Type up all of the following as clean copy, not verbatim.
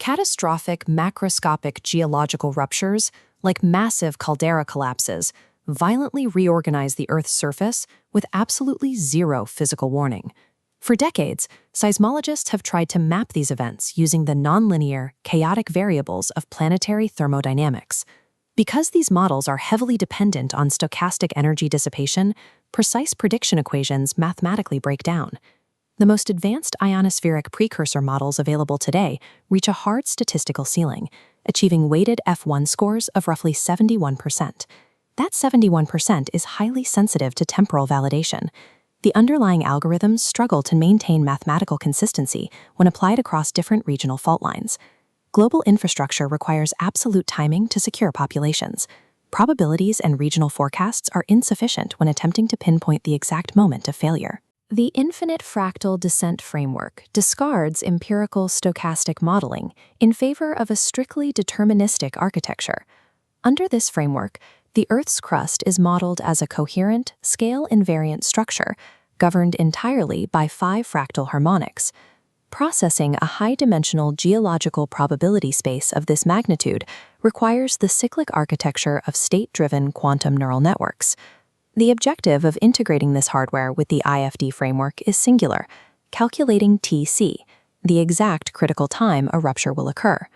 Catastrophic macroscopic geological ruptures, like massive caldera collapses, violently reorganize the Earth's surface with absolutely zero physical warning. For decades, seismologists have tried to map these events using the nonlinear, chaotic variables of planetary thermodynamics. Because these models are heavily dependent on stochastic energy dissipation, precise prediction equations mathematically break down. The most advanced ionospheric precursor models available today reach a hard statistical ceiling, achieving weighted F1 scores of roughly 71%. That 71% is highly sensitive to temporal validation. The underlying algorithms struggle to maintain mathematical consistency when applied across different regional fault lines. Global infrastructure requires absolute timing to secure populations. Probabilities and regional forecasts are insufficient when attempting to pinpoint the exact moment of failure. The infinite fractal descent framework discards empirical stochastic modeling in favor of a strictly deterministic architecture. Under this framework, the Earth's crust is modeled as a coherent, scale-invariant structure governed entirely by 5 fractal harmonics. Processing a high-dimensional geological probability space of this magnitude requires the cyclic architecture of state-driven quantum neural networks. The objective of integrating this hardware with the IFD framework is singular: calculating TC, the exact critical time a rupture will occur.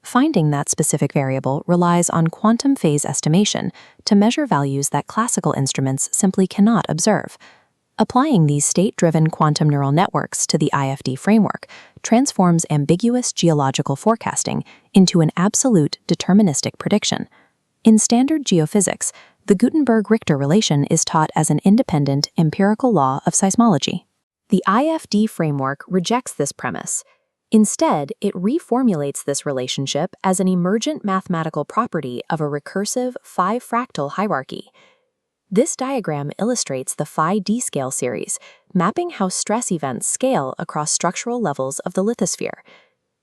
Finding that specific variable relies on quantum phase estimation to measure values that classical instruments simply cannot observe. Applying these state-driven quantum neural networks to the IFD framework transforms ambiguous geological forecasting into an absolute deterministic prediction. In standard geophysics, the Gutenberg-Richter relation is taught as an independent empirical law of seismology. The IFD framework rejects this premise. Instead, it reformulates this relationship as an emergent mathematical property of a recursive 5-fractal hierarchy. This diagram illustrates the phi-d scale series, mapping how stress events scale across structural levels of the lithosphere.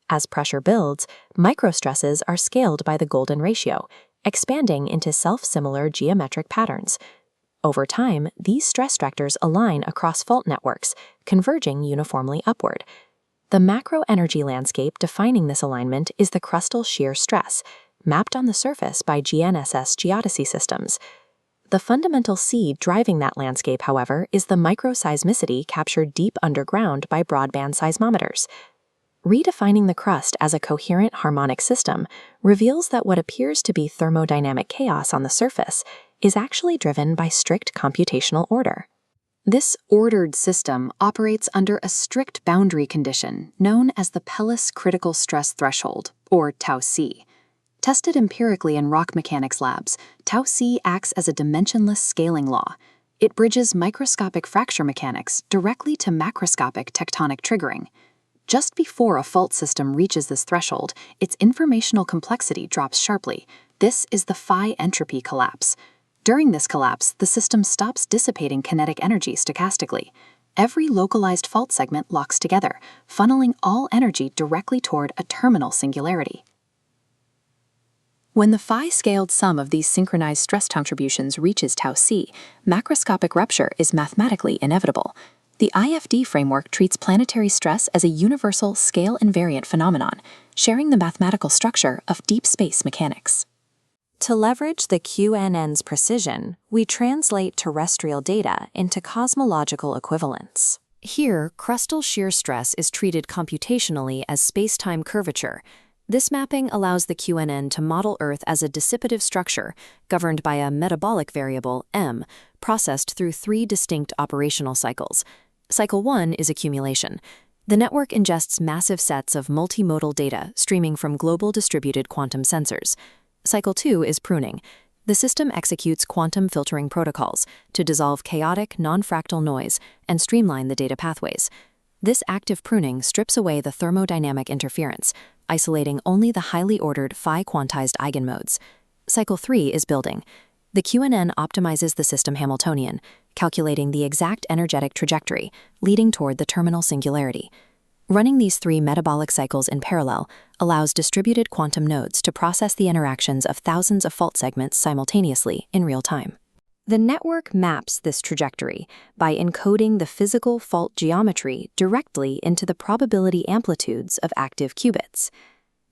As pressure builds, microstresses are scaled by the golden ratio, expanding into self-similar geometric patterns. Over time, these stress vectors align across fault networks, converging uniformly upward. The macro energy landscape defining this alignment is the crustal shear stress, mapped on the surface by GNSS geodesy systems. The fundamental seed driving that landscape, however, is the microseismicity captured deep underground by broadband seismometers. Redefining the crust as a coherent harmonic system reveals that what appears to be thermodynamic chaos on the surface is actually driven by strict computational order. This ordered system operates under a strict boundary condition known as the Pellis critical stress threshold, or τc. Tested empirically in rock mechanics labs, τc acts as a dimensionless scaling law. It bridges microscopic fracture mechanics directly to macroscopic tectonic triggering. Just before a fault system reaches this threshold, its informational complexity drops sharply. This is the phi entropy collapse. During this collapse, the system stops dissipating kinetic energy stochastically. Every localized fault segment locks together, funneling all energy directly toward a terminal singularity. When the phi-scaled sum of these synchronized stress contributions reaches τc, macroscopic rupture is mathematically inevitable. The IFD framework treats planetary stress as a universal scale-invariant phenomenon, sharing the mathematical structure of deep space mechanics. To leverage the QNN's precision, we translate terrestrial data into cosmological equivalents. Here, crustal shear stress is treated computationally as space-time curvature. This mapping allows the QNN to model Earth as a dissipative structure governed by a metabolic variable, m, processed through 3 distinct operational cycles. Cycle 1 is accumulation. The network ingests massive sets of multimodal data streaming from global distributed quantum sensors. Cycle 2 is pruning. The system executes quantum filtering protocols to dissolve chaotic, non-fractal noise and streamline the data pathways. This active pruning strips away the thermodynamic interference, isolating only the highly ordered phi-quantized eigenmodes. Cycle 3 is building. The QNN optimizes the system Hamiltonian, calculating the exact energetic trajectory, leading toward the terminal singularity. Running these 3 metabolic cycles in parallel allows distributed quantum nodes to process the interactions of thousands of fault segments simultaneously in real time. The network maps this trajectory by encoding the physical fault geometry directly into the probability amplitudes of active qubits.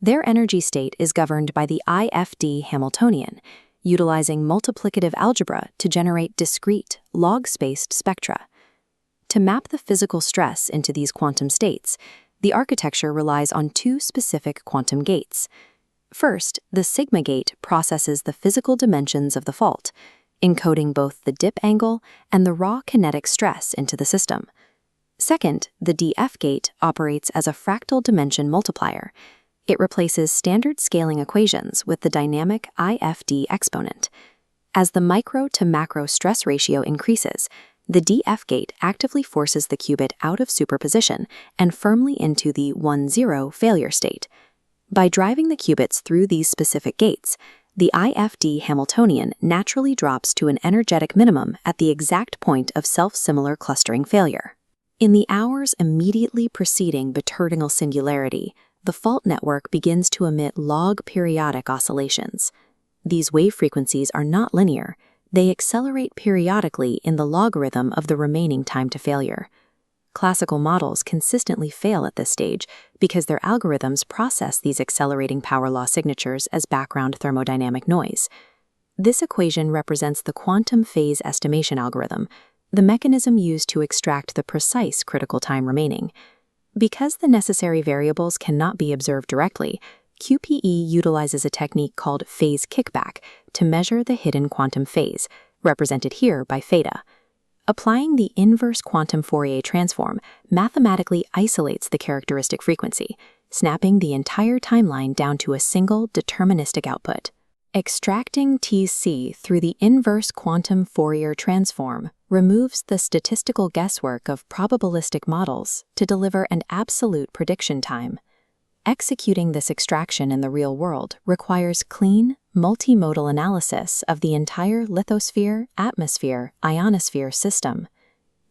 Their energy state is governed by the IFD Hamiltonian, utilizing multiplicative algebra to generate discrete, log-spaced spectra. To map the physical stress into these quantum states, the architecture relies on two specific quantum gates. First, the sigma gate processes the physical dimensions of the fault, encoding both the dip angle and the raw kinetic stress into the system. Second, the df gate operates as a fractal dimension multiplier. It replaces standard scaling equations with the dynamic IFD exponent. As the micro to macro stress ratio increases, the df gate actively forces the qubit out of superposition and firmly into the 1-0 failure state. By driving the qubits through these specific gates, the IFD Hamiltonian naturally drops to an energetic minimum at the exact point of self-similar clustering failure. In the hours immediately preceding biterdinal singularity, the fault network begins to emit log periodic oscillations. These wave frequencies are not linear. They accelerate periodically in the logarithm of the remaining time to failure. Classical models consistently fail at this stage because their algorithms process these accelerating power law signatures as background thermodynamic noise. This equation represents the quantum phase estimation algorithm, the mechanism used to extract the precise critical time remaining. Because the necessary variables cannot be observed directly, QPE utilizes a technique called phase kickback to measure the hidden quantum phase, represented here by theta. Applying the inverse quantum Fourier transform mathematically isolates the characteristic frequency, snapping the entire timeline down to a single deterministic output. Extracting TC through the inverse quantum Fourier transform removes the statistical guesswork of probabilistic models to deliver an absolute prediction time. Executing this extraction in the real world requires clean, multimodal analysis of the entire lithosphere, atmosphere, ionosphere system.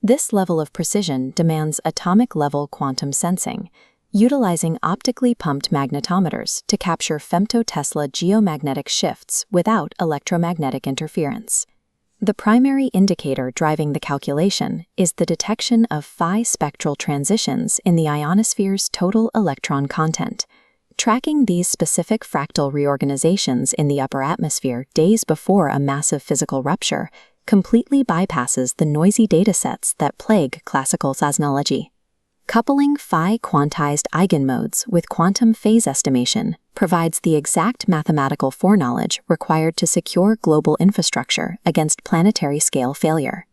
This level of precision demands atomic-level quantum sensing, utilizing optically pumped magnetometers to capture femtotesla geomagnetic shifts without electromagnetic interference. The primary indicator driving the calculation is the detection of phi spectral transitions in the ionosphere's total electron content. Tracking these specific fractal reorganizations in the upper atmosphere days before a massive physical rupture completely bypasses the noisy datasets that plague classical seismology. Coupling phi quantized eigenmodes with quantum phase estimation provides the exact mathematical foreknowledge required to secure global infrastructure against planetary scale failure.